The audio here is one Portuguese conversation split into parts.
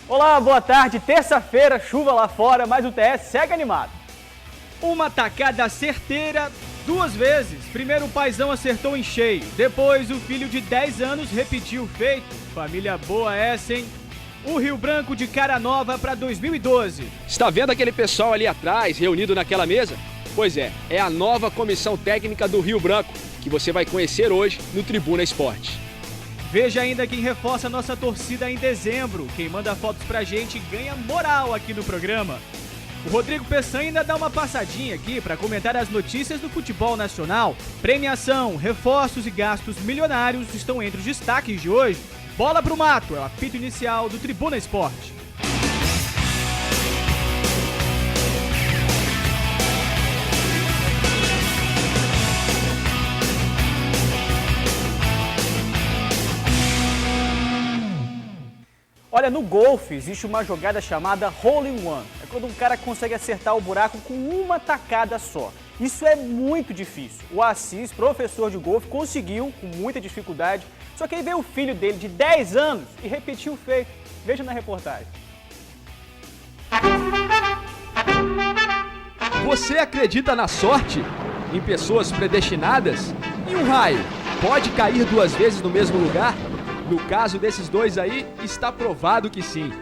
Olá, boa tarde. Terça-feira, chuva lá fora, mas o TS segue animado. Uma tacada certeira 2 vezes. Primeiro o paizão acertou em cheio. Depois o filho de 10 anos repetiu o feito. Família boa essa, hein? O Rio Branco de cara nova para 2012. Está vendo aquele pessoal ali atrás, reunido naquela mesa? Pois é a nova comissão técnica do Rio Branco, que você vai conhecer hoje no Tribuna Esporte. Veja ainda quem reforça nossa torcida em dezembro. Quem manda fotos pra gente ganha moral aqui no programa. O Rodrigo Peçanha ainda dá uma passadinha aqui para comentar as notícias do futebol nacional. Premiação, reforços e gastos milionários estão entre os destaques de hoje. Bola pro mato, é o apito inicial do Tribuna Esporte. Olha, no golfe existe uma jogada chamada hole in one. É quando um cara consegue acertar o buraco com uma tacada só. Isso é muito difícil. O Assis, professor de golfe, conseguiu com muita dificuldade. Só que aí veio o filho dele de 10 anos e repetiu o feito. Veja na reportagem. Você acredita na sorte? Em pessoas predestinadas? E um raio pode cair 2 vezes no mesmo lugar? No caso desses dois aí, está provado que sim.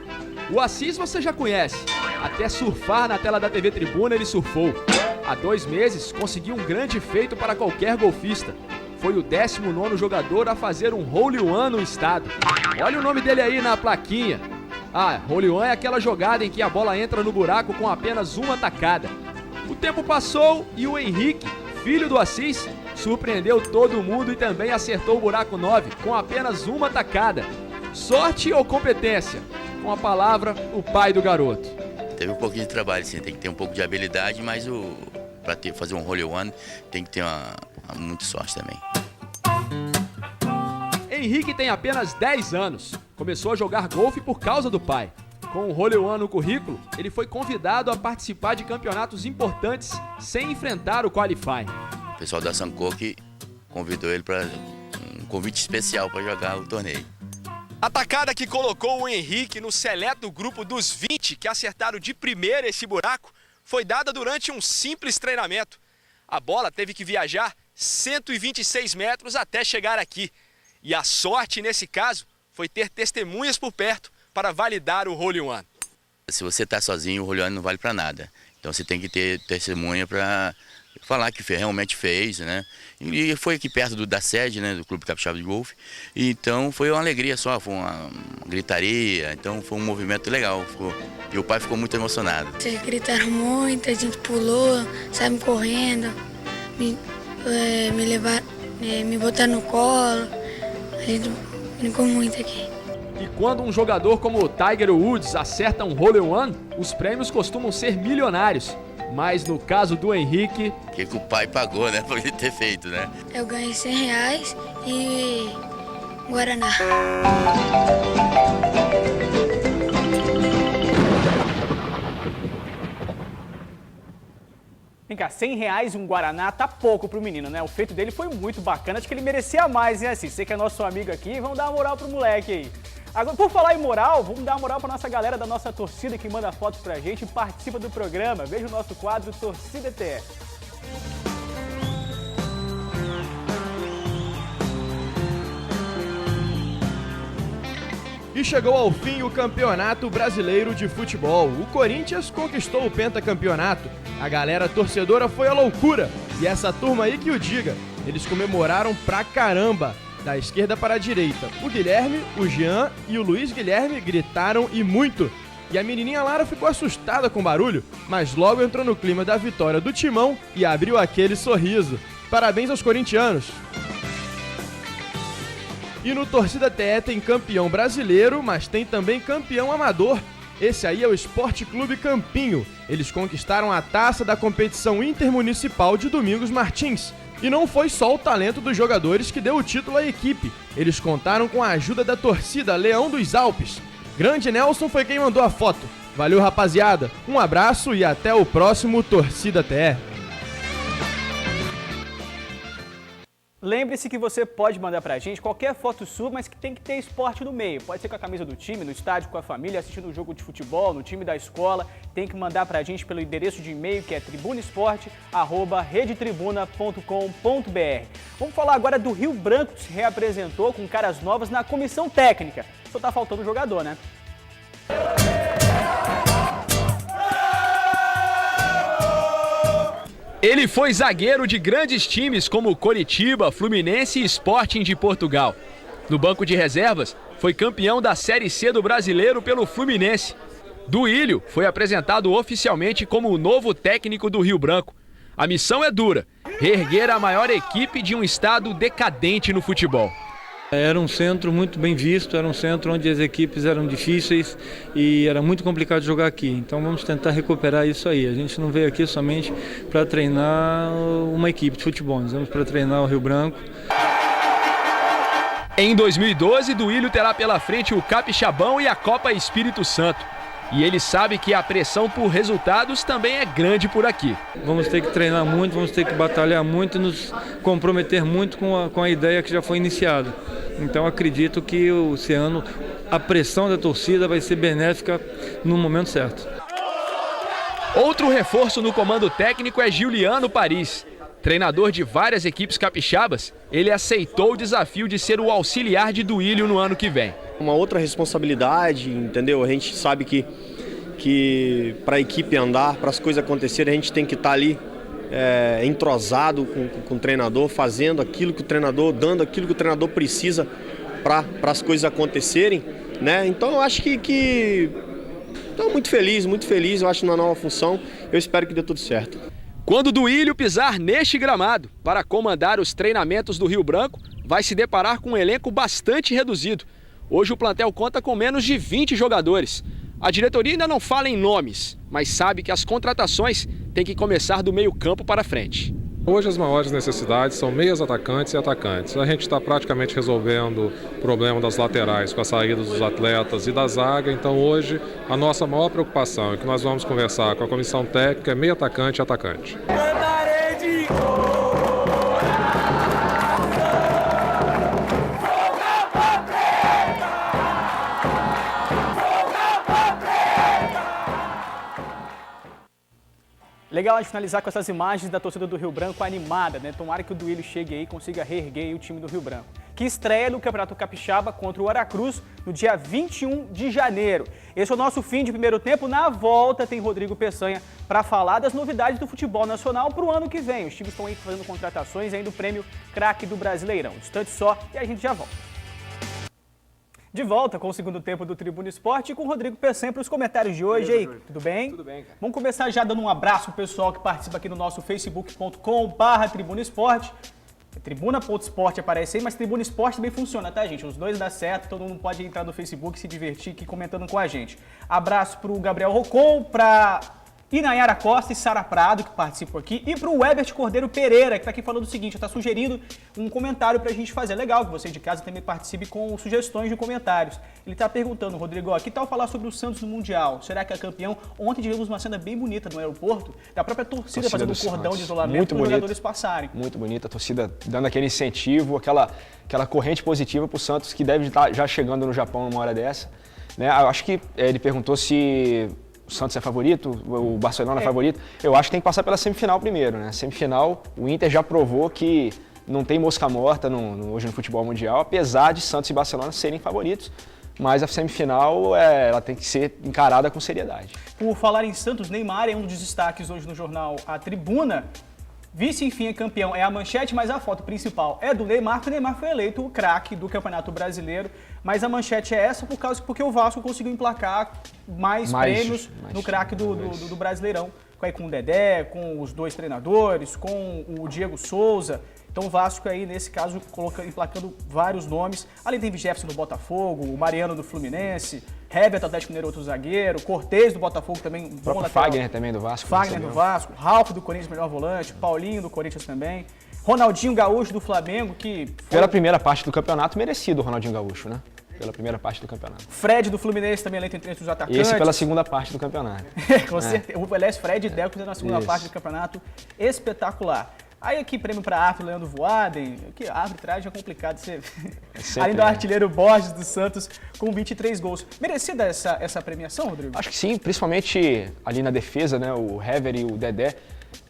O Assis você já conhece. Até surfar na tela da TV Tribuna ele surfou. Há 2 meses conseguiu um grande feito para qualquer golfista. Foi o 19º jogador a fazer um hole in one no estado. Olha o nome dele aí na plaquinha. Hole in one é aquela jogada em que a bola entra no buraco com apenas uma tacada. O tempo passou e o Henrique, filho do Assis, surpreendeu todo mundo e também acertou o buraco 9 com apenas uma tacada. Sorte ou competência? Com a palavra, o pai do garoto. Teve um pouquinho de trabalho, sim. Tem que ter um pouco de habilidade, mas para fazer um hole in one tem que ter muita sorte também. Henrique tem apenas 10 anos. Começou a jogar golfe por causa do pai. Com o hole in one no currículo, ele foi convidado a participar de campeonatos importantes sem enfrentar o qualifying. O pessoal da Sankoku convidou ele para um convite especial para jogar o torneio. A tacada que colocou o Henrique no seleto grupo dos 20 que acertaram de primeira esse buraco foi dada durante um simples treinamento. A bola teve que viajar 126 metros até chegar aqui. E a sorte nesse caso foi ter testemunhas por perto para validar o hole in one. Se você está sozinho, o hole in one não vale para nada. Então você tem que ter testemunha para falar que realmente fez, né? E foi aqui perto da sede, né, do Clube Capixaba de Golfe. Então foi uma alegria só, foi uma gritaria, então foi um movimento legal. E o pai ficou muito emocionado. Vocês gritaram muito, a gente pulou, saímos correndo, me levaram, me botaram no colo, a gente brincou muito aqui. E quando um jogador como o Tiger Woods acerta um hole in one, os prêmios costumam ser milionários. Mas no caso do Henrique... O que o pai pagou, né, pra ele ter feito, né? Eu ganhei R$100 e Guaraná. Vem cá, R$100 um Guaraná tá pouco pro menino, né? O feito dele foi muito bacana, acho que ele merecia mais, hein, assim? Você que é nosso amigo aqui, vamos dar uma moral pro moleque aí. Agora, por falar em moral, vamos dar uma moral pra nossa galera da nossa torcida que manda fotos pra gente e participa do programa. Veja o nosso quadro Torcida TS. E chegou ao fim o Campeonato Brasileiro de Futebol. O Corinthians conquistou o pentacampeonato. A galera torcedora foi a loucura. E essa turma aí que o diga. Eles comemoraram pra caramba. Da esquerda para a direita, o Guilherme, o Jean e o Luiz Guilherme gritaram e muito. E a menininha Lara ficou assustada com o barulho, mas logo entrou no clima da vitória do Timão e abriu aquele sorriso. Parabéns aos corintianos! E no Torcida TE tem campeão brasileiro, mas tem também campeão amador. Esse aí é o Esporte Clube Campinho. Eles conquistaram a taça da competição intermunicipal de Domingos Martins. E não foi só o talento dos jogadores que deu o título à equipe. Eles contaram com a ajuda da torcida Leão dos Alpes. Grande Nelson foi quem mandou a foto. Valeu, rapaziada. Um abraço e até o próximo Torcida TE. Lembre-se que você pode mandar pra gente qualquer foto sua, mas que tem que ter esporte no meio. Pode ser com a camisa do time, no estádio com a família, assistindo um jogo de futebol, no time da escola. Tem que mandar pra gente pelo endereço de e-mail que é tribunaesporte@redetribuna.com.br. Vamos falar agora do Rio Branco, que se reapresentou com caras novas na comissão técnica. Só tá faltando jogador, né? Ele foi zagueiro de grandes times como Coritiba, Fluminense e Sporting de Portugal. No banco de reservas, foi campeão da Série C do Brasileiro pelo Fluminense. Duílio foi apresentado oficialmente como o novo técnico do Rio Branco. A missão é dura, reerguer a maior equipe de um estado decadente no futebol. Era um centro muito bem visto, era um centro onde as equipes eram difíceis e era muito complicado jogar aqui. Então vamos tentar recuperar isso aí. A gente não veio aqui somente para treinar uma equipe de futebol, nós vamos para treinar o Rio Branco. Em 2012, Duílio terá pela frente o Capixabão e a Copa Espírito Santo. E ele sabe que a pressão por resultados também é grande por aqui. Vamos ter que treinar muito, vamos ter que batalhar muito e nos comprometer muito com a ideia que já foi iniciada. Então acredito que esse ano a pressão da torcida vai ser benéfica no momento certo. Outro reforço no comando técnico é Giuliano Paris. Treinador de várias equipes capixabas, ele aceitou o desafio de ser o auxiliar de Duílio no ano que vem. Uma outra responsabilidade, entendeu? A gente sabe que para a equipe andar, para as coisas acontecerem, a gente tem que estar ali entrosado com o treinador, fazendo aquilo que o treinador, dando aquilo que o treinador precisa para as coisas acontecerem, né? Então eu acho que estou muito feliz, eu acho na nova função, eu espero que dê tudo certo. Quando Duílio pisar neste gramado para comandar os treinamentos do Rio Branco, vai se deparar com um elenco bastante reduzido. Hoje o plantel conta com menos de 20 jogadores. A diretoria ainda não fala em nomes, mas sabe que as contratações têm que começar do meio-campo para frente. Hoje as maiores necessidades são meias atacantes e atacantes. A gente está praticamente resolvendo o problema das laterais com a saída dos atletas e da zaga. Então hoje a nossa maior preocupação é que nós vamos conversar com a comissão técnica é meio atacante e atacante. Legal a gente finalizar com essas imagens da torcida do Rio Branco animada, né? Tomara que o Duílio chegue aí e consiga reerguer o time do Rio Branco, que estreia no Campeonato Capixaba contra o Aracruz no dia 21 de janeiro. Esse é o nosso fim de primeiro tempo. Na volta tem Rodrigo Peçanha para falar das novidades do futebol nacional para o ano que vem. Os times estão aí fazendo contratações ainda do prêmio Craque do Brasileirão. Instante só e a gente já volta. De volta com o segundo tempo do Tribuna Esporte e com o Rodrigo Peçanha para os comentários de hoje. Aí, tudo bem? Tudo bem, cara. Vamos começar já dando um abraço pro pessoal que participa aqui no nosso facebook.com/Tribuna Esporte. Tribuna.esporte aparece aí, mas Tribuna Esporte também funciona, tá, gente? Os dois dá certo, todo mundo pode entrar no Facebook e se divertir aqui comentando com a gente. Abraço pro Gabriel Rocon, pra Inayara Costa e Sara Prado, que participam aqui, e pro Webert Cordeiro Pereira, que tá aqui falando o seguinte, tá sugerindo um comentário pra gente fazer. Legal que você de casa também participe com sugestões de comentários. Ele tá perguntando, Rodrigo, ó, que tal falar sobre o Santos no Mundial? Será que é campeão? Ontem tivemos uma cena bem bonita no aeroporto, da própria torcida fazendo um cordão de isolamento para os jogadores passarem. Muito bonita, a torcida dando aquele incentivo, aquela corrente positiva pro Santos, que deve estar já chegando no Japão numa hora dessa. Né? Eu acho que ele perguntou se o Santos é favorito, o Barcelona é favorito. Eu acho que tem que passar pela semifinal primeiro, né? Semifinal, o Inter já provou que não tem mosca morta hoje no futebol mundial, apesar de Santos e Barcelona serem favoritos. Mas a semifinal ela tem que ser encarada com seriedade. Por falar em Santos, Neymar é um dos destaques hoje no jornal A Tribuna. Vice, enfim, é campeão, é a manchete, mas a foto principal é do Neymar, porque o Neymar foi eleito o craque do Campeonato Brasileiro. Mas a manchete é essa porque o Vasco conseguiu emplacar mais prêmios no craque do Brasileirão. Com o Dedé, com os dois treinadores, com o Diego Souza. Então o Vasco aí, nesse caso, emplacando vários nomes. Além tem Jefferson do Botafogo, o Mariano do Fluminense, Heber do Atlético Mineiro, outro zagueiro, Cortez do Botafogo também, um bom lateral. Fagner também do Vasco. Fagner do Vasco, Ralf do Corinthians, melhor volante, Paulinho do Corinthians também, Ronaldinho Gaúcho do Flamengo, que foi... Pela primeira parte do campeonato, merecido o Ronaldinho Gaúcho, né? Pela primeira parte do campeonato. Fred do Fluminense também eleito entre os atacantes. Esse pela segunda parte do campeonato. Com certeza. Aliás, Fred e Deco na segunda parte do campeonato. Espetacular. Aí aqui, prêmio para árbitro Leandro Voaden, que a arbitragem é complicado, você... Além do artilheiro Borges do Santos, com 23 gols. Merecida essa premiação, Rodrigo? Acho que sim, principalmente ali na defesa, né, o Hever e o Dedé,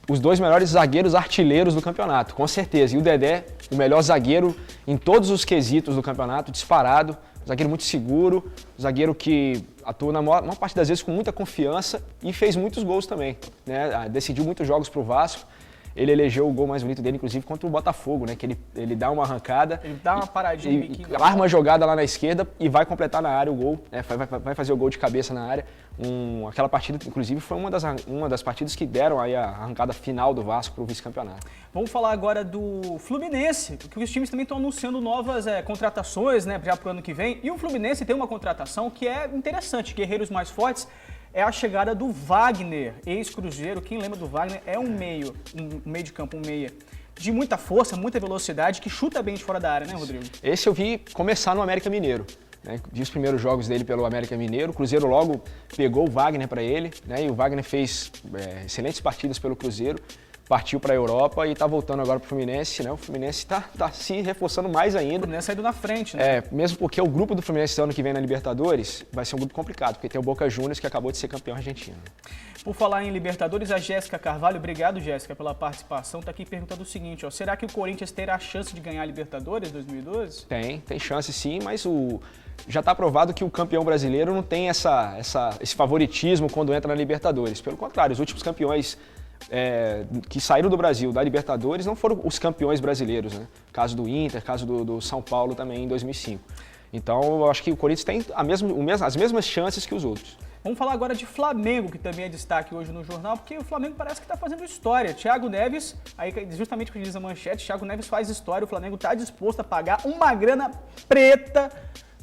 os dois melhores zagueiros artilheiros do campeonato, com certeza. E o Dedé, o melhor zagueiro em todos os quesitos do campeonato, disparado, zagueiro muito seguro, zagueiro que atua na maior parte das vezes com muita confiança e fez muitos gols também, né? Decidiu muitos jogos para o Vasco. Ele elegeu o gol mais bonito dele, inclusive, contra o Botafogo, né? Que ele dá uma arrancada. Ele dá uma paradinha. Arma a jogada lá na esquerda e vai completar na área o gol, né? Vai fazer o gol de cabeça na área. Aquela partida, inclusive, foi uma das partidas que deram aí a arrancada final do Vasco para o vice-campeonato. Vamos falar agora do Fluminense, porque os times também estão anunciando novas contratações, né? Já para o ano que vem. E o Fluminense tem uma contratação que é interessante, Guerreiros Mais Fortes. É a chegada do Wagner, ex-Cruzeiro. Quem lembra do Wagner é um meio de campo, um meia de muita força, muita velocidade, que chuta bem de fora da área, né, Rodrigo? Esse eu vi começar no América Mineiro, né? Vi os primeiros jogos dele pelo América Mineiro. O Cruzeiro logo pegou o Wagner para ele, né? E o Wagner fez excelentes partidas pelo Cruzeiro. Partiu para a Europa e está voltando agora para o Fluminense, né? O Fluminense está se reforçando mais ainda. O Fluminense saindo na frente, né? Mesmo porque o grupo do Fluminense ano que vem na Libertadores vai ser um grupo complicado, porque tem o Boca Juniors que acabou de ser campeão argentino. Por falar em Libertadores, a Jéssica Carvalho, obrigado, Jéssica, pela participação, está aqui perguntando o seguinte, ó, será que o Corinthians terá a chance de ganhar a Libertadores 2012? Tem chance sim, mas já está provado que o campeão brasileiro não tem esse favoritismo quando entra na Libertadores. Pelo contrário, os últimos campeões que saíram do Brasil, da Libertadores, não foram os campeões brasileiros, né? Caso do Inter, caso do São Paulo também em 2005. Então, eu acho que o Corinthians tem as mesmas chances que os outros. Vamos falar agora de Flamengo, que também é destaque hoje no jornal, porque o Flamengo parece que está fazendo história. Thiago Neves, aí justamente o que diz a manchete, Thiago Neves faz história, o Flamengo está disposto a pagar uma grana preta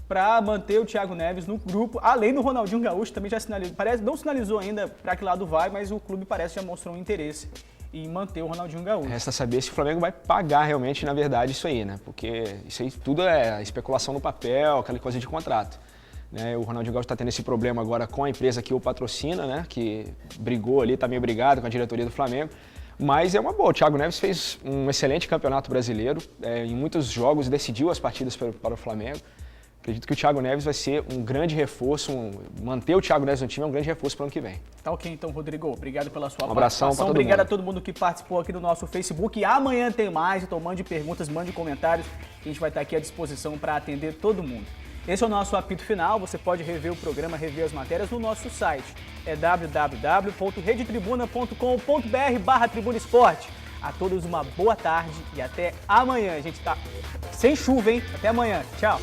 para manter o Thiago Neves no grupo, além do Ronaldinho Gaúcho, também já sinalizou, não sinalizou ainda para que lado vai, mas o clube parece que já mostrou um interesse em manter o Ronaldinho Gaúcho. Resta saber se o Flamengo vai pagar realmente, na verdade, isso aí, né? Porque isso aí tudo é especulação no papel, aquela coisa de contrato. Né? O Ronaldinho Gaúcho está tendo esse problema agora com a empresa que o patrocina, né? Que brigou ali, está meio brigado com a diretoria do Flamengo. Mas é uma boa, o Thiago Neves fez um excelente campeonato brasileiro, em muitos jogos decidiu as partidas para o Flamengo. Acredito que o Thiago Neves vai ser um grande reforço, manter o Thiago Neves no time é um grande reforço para o ano que vem. Tá ok, então, Rodrigo. Obrigado pela sua participação. Para todo Obrigado mundo. A todo mundo que participou aqui no nosso Facebook. E amanhã tem mais, então mande perguntas, mande comentários, que a gente vai estar aqui à disposição para atender todo mundo. Esse é o nosso apito final, você pode rever o programa, rever as matérias no nosso site. É www.redetribuna.com.br/Tribuna Esporte. A todos uma boa tarde e até amanhã. A gente tá sem chuva, hein? Até amanhã. Tchau.